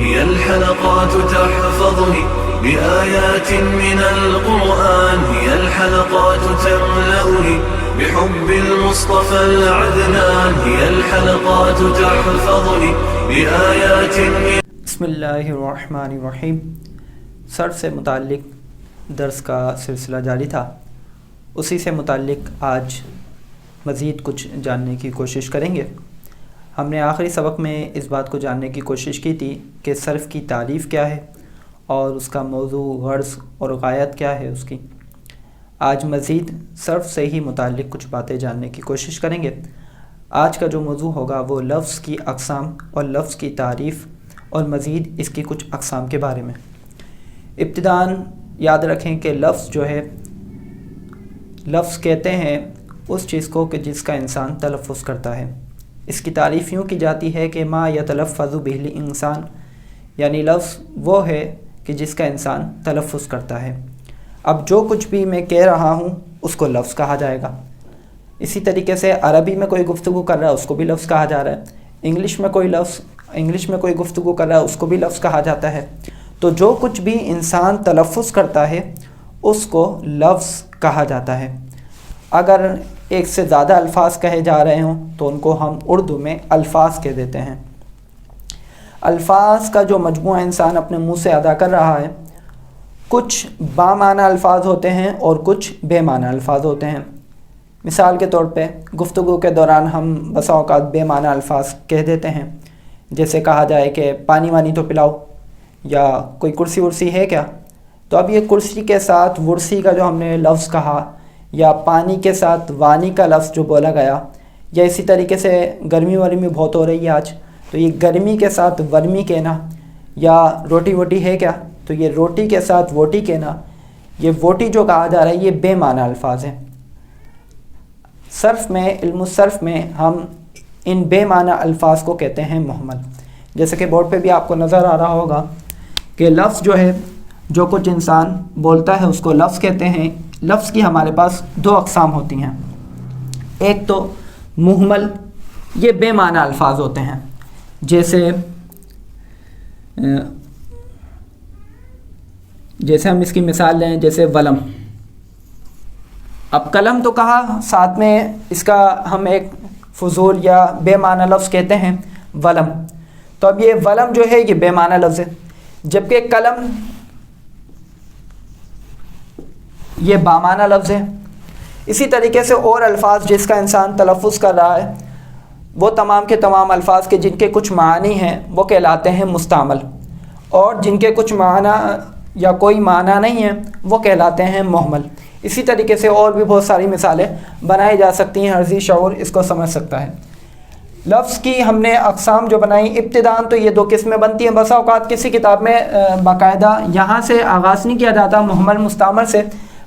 هي الحلقات تحفظني بآيات من القرآن، هي الحلقات تملأني بحب المصطفى العدنان، هي الحلقات تحفظني بآيات من بسم اللہ الرحمن الرحیم۔ صرف سے متعلق درس کا سلسلہ جاری تھا، اسی سے متعلق آج مزید کچھ جاننے کی کوشش کریں گے۔ ہم نے آخری سبق میں اس بات کو جاننے کی کوشش کی تھی کہ صرف کی تعریف کیا ہے اور اس کا موضوع، غرض اور غایت کیا ہے اس کی۔ آج مزید صرف سے ہی متعلق کچھ باتیں جاننے کی کوشش کریں گے۔ آج کا جو موضوع ہوگا وہ لفظ کی اقسام اور لفظ کی تعریف اور مزید اس کی کچھ اقسام کے بارے میں۔ ابتداً یاد رکھیں کہ لفظ جو ہے، لفظ کہتے ہیں اس چیز کو کہ جس کا انسان تلفظ کرتا ہے۔ اس کی تعریف یوں کی جاتی ہے کہ ما یتلفظ بہ الانسان، یعنی لفظ وہ ہے کہ جس کا انسان تلفظ کرتا ہے۔ اب جو کچھ بھی میں کہہ رہا ہوں اس کو لفظ کہا جائے گا۔ اسی طریقے سے عربی میں کوئی گفتگو کر رہا ہے اس کو بھی لفظ کہا جا رہا ہے، انگلش میں کوئی گفتگو کر رہا ہے اس کو بھی لفظ کہا جاتا ہے۔ تو جو کچھ بھی انسان تلفظ کرتا ہے اس کو لفظ کہا جاتا ہے۔ اگر ایک سے زیادہ الفاظ کہے جا رہے ہوں تو ان کو ہم اردو میں الفاظ کہہ دیتے ہیں۔ الفاظ کا جو مجموعہ انسان اپنے منہ سے ادا کر رہا ہے، کچھ بامعنی الفاظ ہوتے ہیں اور کچھ بے معنی الفاظ ہوتے ہیں۔ مثال کے طور پہ گفتگو کے دوران ہم بسا اوقات بے معنی الفاظ کہہ دیتے ہیں، جیسے کہا جائے کہ پانی وانی تو پلاؤ، یا کوئی کرسی ورسی ہے کیا؟ تو اب یہ کرسی کے ساتھ ورسی کا جو ہم نے لفظ کہا، یا پانی کے ساتھ وانی کا لفظ جو بولا گیا، یا اسی طریقے سے گرمی ورمی بہت ہو رہی ہے آج، تو یہ گرمی کے ساتھ ورمی کہنا، یا روٹی ووٹی ہے کیا، تو یہ روٹی کے ساتھ ووٹی کہنا، یہ ووٹی جو کہا جا رہا ہے یہ بے معنی الفاظ ہیں۔ صرف میں، علم الصرف میں ہم ان بے معنی الفاظ کو کہتے ہیں مہمل۔ جیسے کہ بورڈ پہ بھی آپ کو نظر آ رہا ہوگا کہ لفظ جو ہے، جو کچھ انسان بولتا ہے اس کو لفظ کہتے ہیں۔ لفظ کی ہمارے پاس دو اقسام ہوتی ہیں، ایک تو مہمل، یہ بے معنی الفاظ ہوتے ہیں، جیسے ہم اس کی مثال لیں، جیسے ولم۔ اب قلم تو کہا، ساتھ میں اس کا ہم ایک فضول یا بے معنی لفظ کہتے ہیں ولم۔ تو اب یہ ولم جو ہے یہ بے معنی لفظ ہے، جبکہ قلم یہ بامعنی لفظ ہے۔ اسی طریقے سے اور الفاظ جس کا انسان تلفظ کر رہا ہے، وہ تمام کے تمام الفاظ کے جن کے کچھ معنی ہیں وہ کہلاتے ہیں مستعمل، اور جن کے کچھ معنی یا کوئی معنی نہیں ہے وہ کہلاتے ہیں مہمل۔ اسی طریقے سے اور بھی بہت ساری مثالیں بنائی جا سکتی ہیں، ہر ذی شعور اس کو سمجھ سکتا ہے۔ لفظ کی ہم نے اقسام جو بنائی، ابتداءً تو یہ دو قسمیں بنتی ہیں۔ بسا اوقات کسی کتاب میں باقاعدہ یہاں سے آغاز نہیں کیا جاتا مہمل مستعمل سے،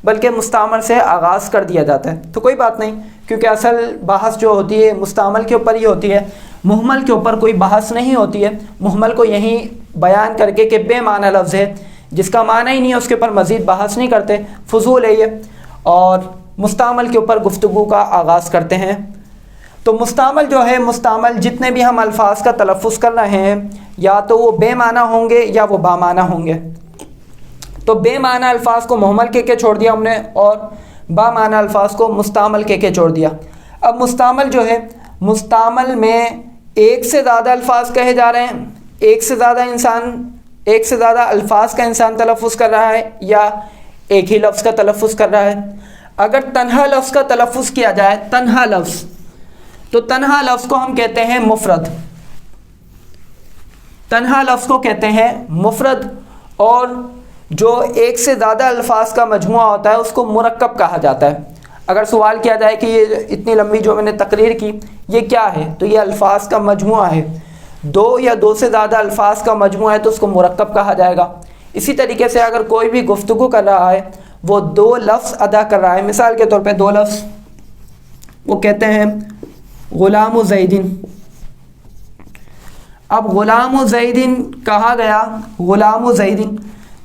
بلکہ مستعمل سے آغاز کر دیا جاتا ہے، تو کوئی بات نہیں، کیونکہ اصل بحث جو ہوتی ہے مستعمل کے اوپر ہی ہوتی ہے، مہمل کے اوپر کوئی بحث نہیں ہوتی ہے۔ مہمل کو یہیں بیان کر کے کہ بے معنی لفظ ہے، جس کا معنی ہی نہیں ہے اس کے اوپر مزید بحث نہیں کرتے، فضول ہے یہ، اور مستعمل کے اوپر گفتگو کا آغاز کرتے ہیں۔ تو مستعمل جو ہے، مستعمل جتنے بھی ہم الفاظ کا تلفظ کر رہے ہیں، یا تو وہ بے معنی ہوں گے یا وہ بامعنی ہوں گے۔ تو بے معنی الفاظ کو مہمل کہہ کے چھوڑ دیا ہم نے، اور بامعنی الفاظ کو مستعمل کہہ کے چھوڑ دیا۔ اب مستعمل جو ہے، مستعمل میں ایک سے زیادہ الفاظ کہے جا رہے ہیں، ایک سے زیادہ الفاظ کا انسان تلفظ کر رہا ہے، یا ایک ہی لفظ کا تلفظ کر رہا ہے۔ اگر تنہا لفظ کا تلفظ کیا جائے، تنہا لفظ، تو تنہا لفظ کو ہم کہتے ہیں مفرد، تنہا لفظ کو کہتے ہیں مفرد، اور جو ایک سے زیادہ الفاظ کا مجموعہ ہوتا ہے اس کو مرکب کہا جاتا ہے۔ اگر سوال کیا جائے کہ یہ اتنی لمبی جو میں نے تقریر کی یہ کیا ہے، تو یہ الفاظ کا مجموعہ ہے۔ دو یا دو سے زیادہ الفاظ کا مجموعہ ہے تو اس کو مرکب کہا جائے گا۔ اسی طریقے سے اگر کوئی بھی گفتگو کر رہا ہے، وہ دو لفظ ادا کر رہا ہے، مثال کے طور پہ دو لفظ، وہ کہتے ہیں غلام زیدن۔ اب غلام زیدن کہا گیا، غلام زیدن،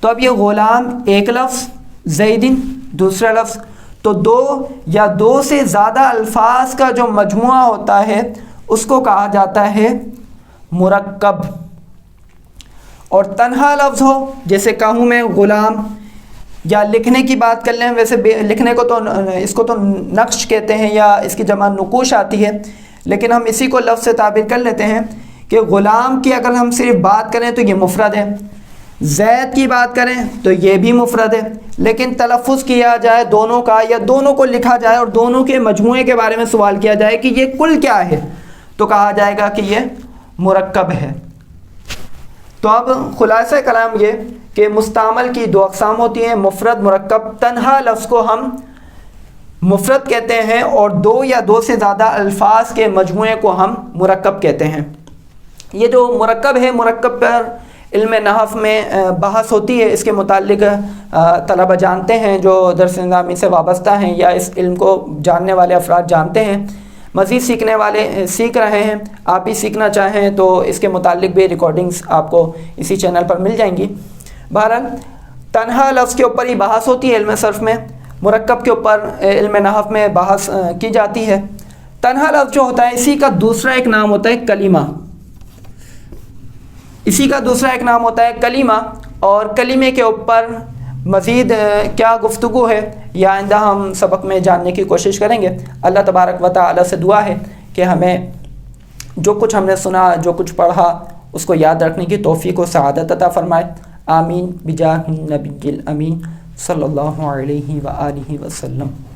تو اب یہ غلام ایک لفظ، زیدن دوسرا لفظ، تو دو یا دو سے زیادہ الفاظ کا جو مجموعہ ہوتا ہے اس کو کہا جاتا ہے مرکب۔ اور تنہا لفظ ہو، جیسے کہوں میں غلام، یا لکھنے کی بات کر لیں، ویسے لکھنے کو تو اس کو تو نقش کہتے ہیں یا اس کی جمع نقوش آتی ہے، لیکن ہم اسی کو لفظ سے تعبیر کر لیتے ہیں کہ غلام کی اگر ہم صرف بات کریں تو یہ مفرد ہے، زید کی بات کریں تو یہ بھی مفرد ہے، لیکن تلفظ کیا جائے دونوں کا یا دونوں کو لکھا جائے اور دونوں کے مجموعے کے بارے میں سوال کیا جائے کہ یہ کل کیا ہے، تو کہا جائے گا کہ یہ مرکب ہے۔ تو اب خلاصہ کلام یہ کہ مستعمل کی دو اقسام ہوتی ہیں، مفرد، مرکب۔ تنہا لفظ کو ہم مفرد کہتے ہیں اور دو یا دو سے زیادہ الفاظ کے مجموعے کو ہم مرکب کہتے ہیں۔ یہ جو مرکب ہے، مرکب پر علم نحو میں بحث ہوتی ہے، اس کے متعلق طلبہ جانتے ہیں جو درس نظامی سے وابستہ ہیں یا اس علم کو جاننے والے افراد جانتے ہیں، مزید سیکھنے والے سیکھ رہے ہیں، آپ بھی سیکھنا چاہیں تو اس کے متعلق بھی ریکارڈنگز آپ کو اسی چینل پر مل جائیں گی۔ بہرحال تنہا لفظ کے اوپر ہی بحث ہوتی ہے علم صرف میں، مرکب کے اوپر علم نحو میں بحث کی جاتی ہے۔ تنہا لفظ جو ہوتا ہے اسی کا دوسرا ایک نام ہوتا ہے کلمہ، اسی کا دوسرا ایک نام ہوتا ہے کلمہ، اور کلمے کے اوپر مزید کیا گفتگو ہے یہ آئندہ ہم سبق میں جاننے کی کوشش کریں گے۔ اللہ تبارک و تعالی سے دعا ہے کہ ہمیں جو کچھ ہم نے سنا، جو کچھ پڑھا، اس کو یاد رکھنے کی توفیق و سعادت عطا فرمائے۔ آمین بجاہ النبی الامین صلی اللہ علیہ وآلہ وسلم۔